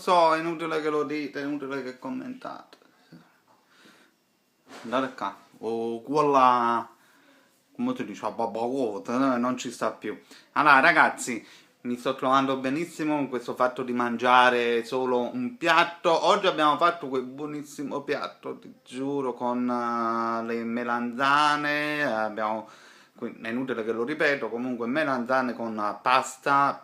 so, è inutile che lo dite, è inutile che commentate. Guardate qua, quella, come si dice, babbavuota, non ci sta più. Allora, ragazzi, mi sto trovando benissimo con questo fatto di mangiare solo un piatto. Oggi abbiamo fatto quel buonissimo piatto, ti giuro, con le melanzane. È inutile che lo ripeto, comunque melanzane con pasta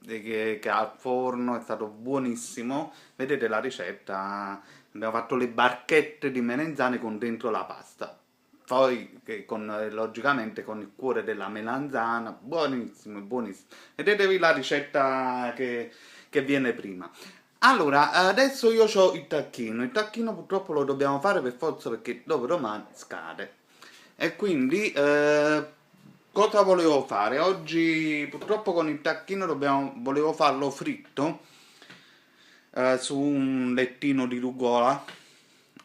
che al forno, è stato buonissimo. Vedete la ricetta? Abbiamo fatto le barchette di melanzane con dentro la pasta. Poi, logicamente, con il cuore della melanzana, buonissimo, buonissimo. Vedetevi la ricetta che viene prima. Allora, adesso io ho il tacchino purtroppo lo dobbiamo fare per forza perché dopo domani scade. E quindi, cosa volevo fare? Oggi purtroppo con il tacchino volevo farlo fritto su un lettino di rucola.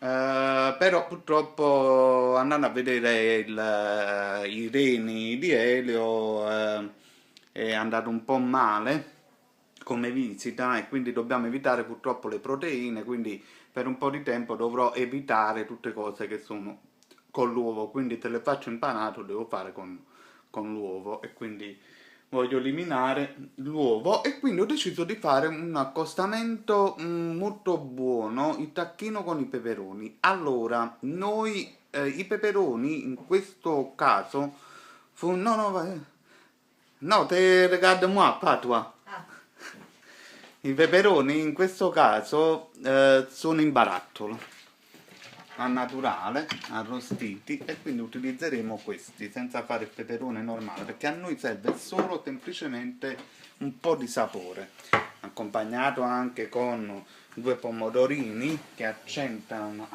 Però purtroppo andando a vedere i reni di Elio è andato un po' male come visita e quindi dobbiamo evitare purtroppo le proteine, quindi per un po' di tempo dovrò evitare tutte cose che sono con l'uovo, quindi te le faccio impanato, devo fare con l'uovo e quindi voglio eliminare l'uovo e quindi ho deciso di fare un accostamento molto buono, il tacchino con i peperoni. Allora, noi i peperoni in questo caso no, no, no, te regarde moi, pas toi. I peperoni in questo caso sono in barattolo al naturale, arrostiti, e quindi utilizzeremo questi senza fare il peperone normale perché a noi serve solo semplicemente un po' di sapore, accompagnato anche con 2 pomodorini che accentuano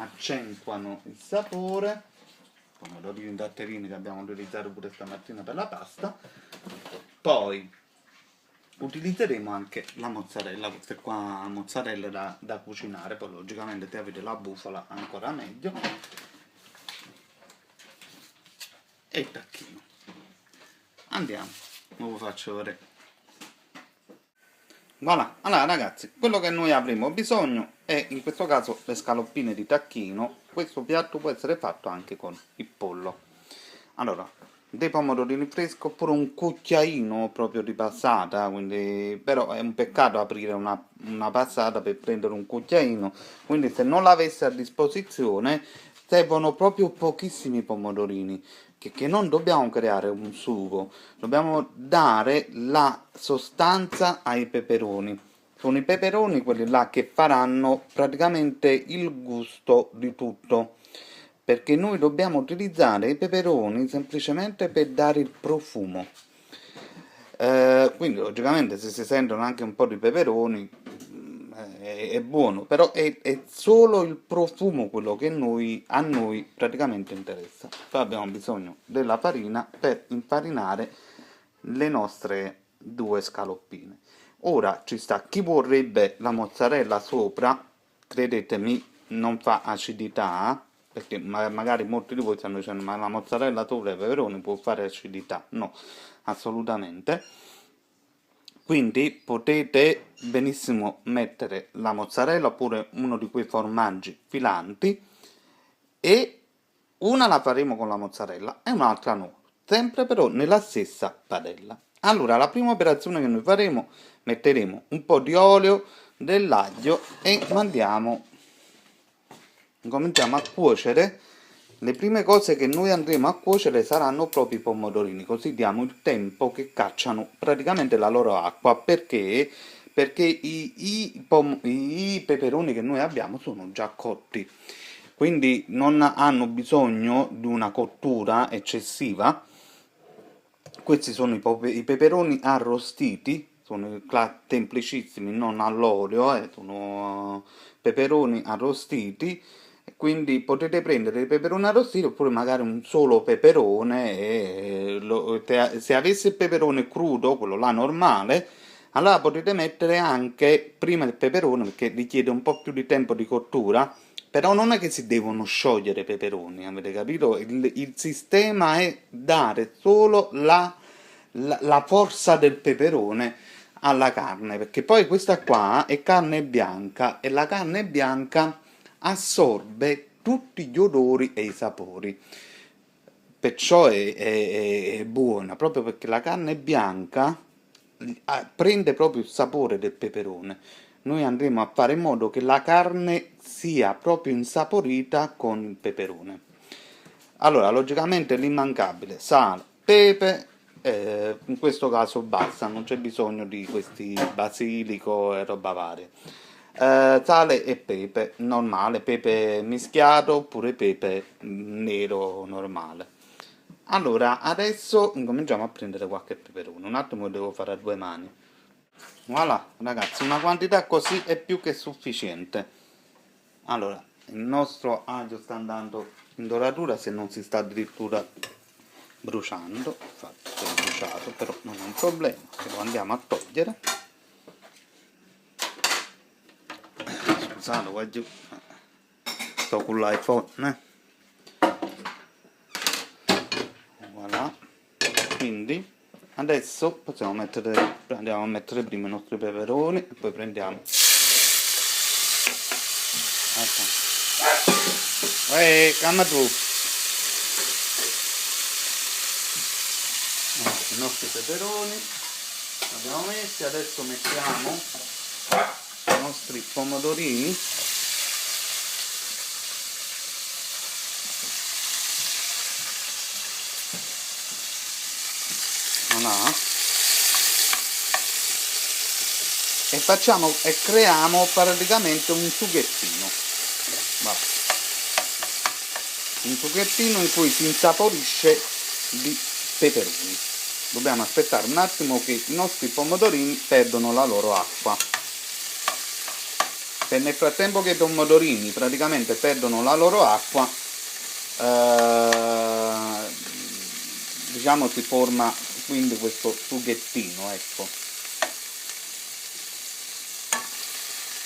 il sapore, pomodorini datterini che abbiamo utilizzato pure stamattina per la pasta. Poi utilizzeremo anche la mozzarella, questa qua mozzarella da cucinare, poi logicamente se avete la bufala ancora meglio, e il tacchino. Andiamo, ora vi faccio vedere. Voilà, allora ragazzi, quello che noi avremo bisogno è in questo caso le scaloppine di tacchino. Questo piatto può essere fatto anche con il pollo. Allora, dei pomodorini freschi oppure un cucchiaino proprio di passata, quindi però è un peccato aprire una passata per prendere un cucchiaino, quindi se non l'avesse a disposizione servono proprio pochissimi pomodorini, che non dobbiamo creare un sugo, dobbiamo dare la sostanza ai peperoni. Sono i peperoni quelli là che faranno praticamente il gusto di tutto, perché noi dobbiamo utilizzare i peperoni semplicemente per dare il profumo. Quindi logicamente se si sentono anche un po' di peperoni è buono, però è solo il profumo quello che a noi praticamente interessa. Poi abbiamo bisogno della farina per infarinare le nostre 2 scaloppine. Ora ci sta chi vorrebbe la mozzarella sopra, credetemi, non fa acidità, perché magari molti di voi stanno dicendo ma la mozzarella sopra i peperoni può fare acidità. No, assolutamente. Quindi potete benissimo mettere la mozzarella oppure uno di quei formaggi filanti, e una la faremo con la mozzarella e un'altra no, sempre però nella stessa padella. Allora, la prima operazione che noi faremo, metteremo un po' di olio, dell'aglio e cominciamo a cuocere. Le prime cose che noi andremo a cuocere saranno proprio i pomodorini, così diamo il tempo che cacciano praticamente la loro acqua, perché i peperoni che noi abbiamo sono già cotti, quindi non hanno bisogno di una cottura eccessiva. Questi sono i peperoni arrostiti, sono semplicissimi, non all'olio, sono peperoni arrostiti, quindi potete prendere i peperoni arrostiti oppure magari un solo peperone se avesse il peperone crudo, quello là normale, allora potete mettere anche prima il peperone perché richiede un po' più di tempo di cottura, però non è che si devono sciogliere i peperoni, avete capito? Il sistema è dare solo la forza del peperone alla carne, perché poi questa qua è carne bianca e la carne bianca assorbe tutti gli odori e i sapori, perciò è buona, proprio perché la carne bianca prende proprio il sapore del peperone. Noi andremo a fare in modo che la carne sia proprio insaporita con il peperone. Allora, logicamente l'immancabile, sale, pepe, in questo caso basta, non c'è bisogno di questi basilico e roba varia. Sale e pepe normale, pepe mischiato oppure pepe nero normale. Allora, adesso incominciamo a prendere qualche peperone. Un attimo lo devo fare a due mani. Voilà, ragazzi, una quantità così è più che sufficiente. Allora, il nostro aglio sta andando in doratura, se non si sta addirittura bruciando. Infatti si è bruciato, però non è un problema, lo andiamo a togliere. Scusate, qua giù sto con l'iPhone, voilà. Quindi adesso andiamo a mettere prima i nostri peperoni e poi prendiamo calma tu. I nostri peperoni li abbiamo messi, adesso mettiamo i nostri pomodorini. Voilà. E creiamo praticamente un sughettino. Vabbè. Un sughettino in cui si insaporisce di peperoni. Dobbiamo aspettare un attimo che i nostri pomodorini perdono la loro acqua. Se nel frattempo che i pomodorini praticamente perdono la loro acqua, diciamo si forma quindi questo sughettino, ecco.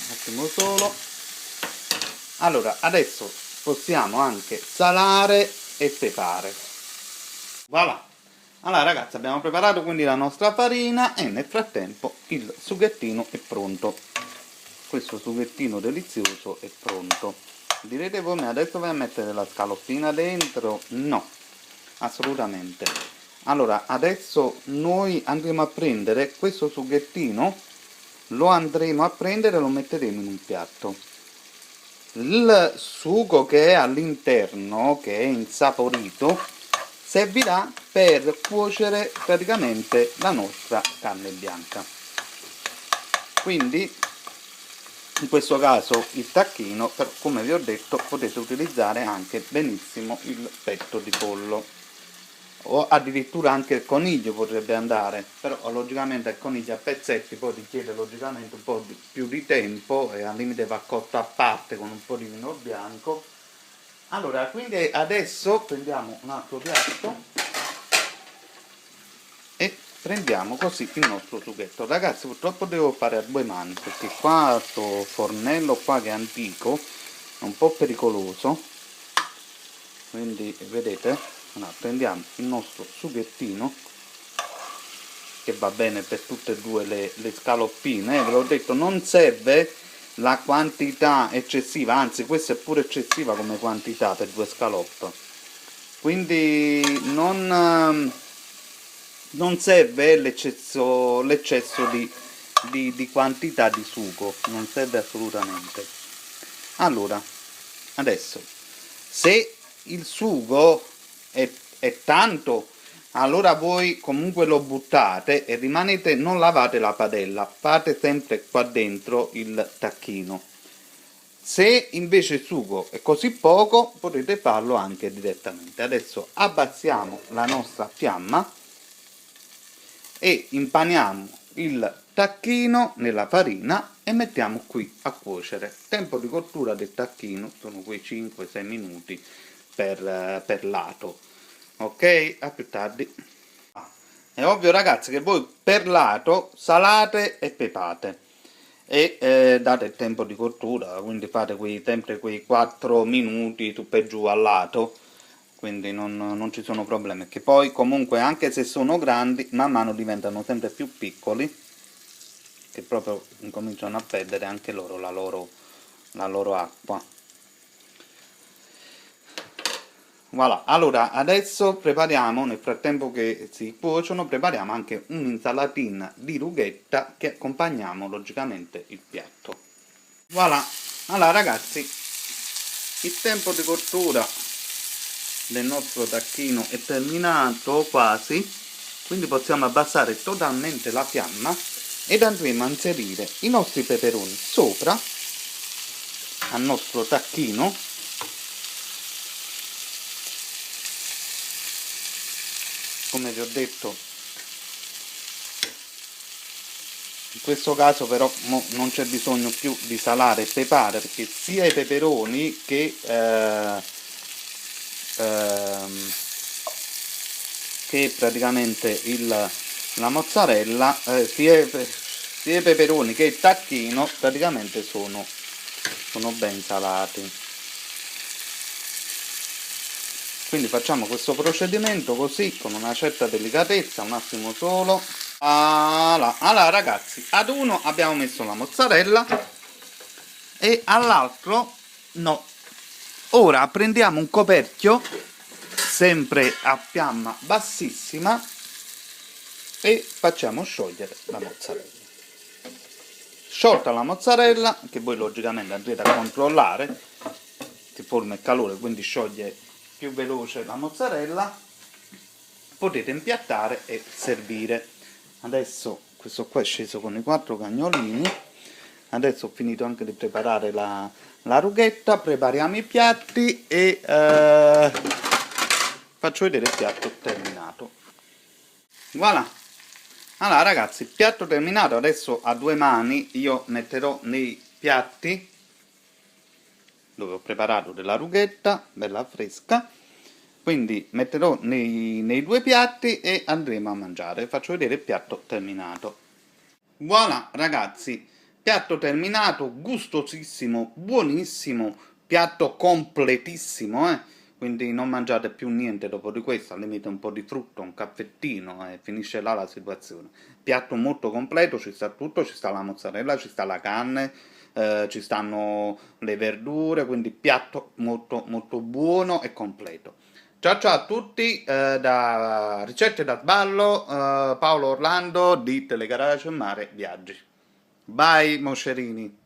Un attimo solo. Allora, adesso possiamo anche salare e pepare. Voilà. Allora ragazzi, abbiamo preparato quindi la nostra farina e nel frattempo il sughettino è pronto. Questo sughettino delizioso è pronto. Direte voi, ma adesso vai a mettere la scaloppina dentro? No, assolutamente. Allora, adesso noi andremo a prendere questo sughettino, lo andremo a prendere e lo metteremo in un piatto. Il sugo che è all'interno, che è insaporito, servirà per cuocere praticamente la nostra carne bianca. Quindi in questo caso il tacchino, però, come vi ho detto, potete utilizzare anche benissimo il petto di pollo o addirittura anche il coniglio potrebbe andare, però logicamente il coniglio a pezzetti poi richiede logicamente un po' più di tempo e al limite va cotto a parte con un po' di vino bianco. Allora, quindi adesso prendiamo un altro piatto e prendiamo così il nostro sughetto. Ragazzi, purtroppo devo fare a due mani perché qua sto fornello qua che è antico, è un po' pericoloso, quindi vedete. Allora, prendiamo il nostro sughettino che va bene per tutte e due le scaloppine, ve l'ho detto, non serve la quantità eccessiva, anzi questa è pure eccessiva come quantità per due scaloppe, quindi non serve l'eccesso di quantità di sugo, non serve assolutamente. Allora, adesso, se il sugo è tanto, allora voi comunque lo buttate e rimanete, non lavate la padella, fate sempre qua dentro il tacchino. Se invece il sugo è così poco, potete farlo anche direttamente. Adesso abbassiamo la nostra fiamma e impaniamo il tacchino nella farina e mettiamo qui a cuocere. Tempo di cottura del tacchino sono quei 5-6 minuti per lato. Ok, a più tardi. È ovvio ragazzi che voi per lato salate e pepate e date il tempo di cottura, quindi fate sempre quei 4 minuti su per giù al lato, quindi non ci sono problemi, che poi comunque anche se sono grandi man mano diventano sempre più piccoli che proprio incominciano a perdere anche loro la loro acqua. Voilà, allora adesso prepariamo, nel frattempo che si cuociono, prepariamo anche un'insalatina di rughetta che accompagniamo logicamente il piatto. Voilà, allora ragazzi, il tempo di cottura del nostro tacchino è terminato quasi, quindi possiamo abbassare totalmente la fiamma ed andremo a inserire i nostri peperoni sopra al nostro tacchino. Come vi ho detto, in questo caso però non c'è bisogno più di salare e peperare, perché sia i peperoni che praticamente la mozzarella, sia i peperoni che il tacchino praticamente sono ben salati. Quindi facciamo questo procedimento così, con una certa delicatezza, un attimo solo. Allora ragazzi, ad uno abbiamo messo la mozzarella e all'altro no. Ora prendiamo un coperchio, sempre a fiamma bassissima, e facciamo sciogliere la mozzarella. Sciolta la mozzarella, che voi logicamente andrete a controllare, che forma il calore, quindi scioglie più veloce la mozzarella, potete impiattare e servire. Adesso questo qua è sceso con i 4 cagnolini. Adesso ho finito anche di preparare la rughetta, prepariamo i piatti e faccio vedere il piatto terminato. Voilà. Allora ragazzi, il piatto terminato adesso a 2 mani io metterò nei piatti dove ho preparato della rughetta bella fresca, quindi metterò nei 2 piatti e andremo a mangiare. Faccio vedere il piatto terminato. Voilà ragazzi, piatto terminato, gustosissimo, buonissimo, piatto completissimo, quindi non mangiate più niente dopo di questo, al limite un po' di frutto, un caffettino e finisce là la situazione. Piatto molto completo, ci sta tutto, ci sta la mozzarella, ci sta la carne, ci stanno le verdure, quindi piatto molto molto buono e completo. Ciao ciao a tutti, da Ricette da Sballo, Paolo Orlando di Telegarage Mare Viaggi. Bye moscerini!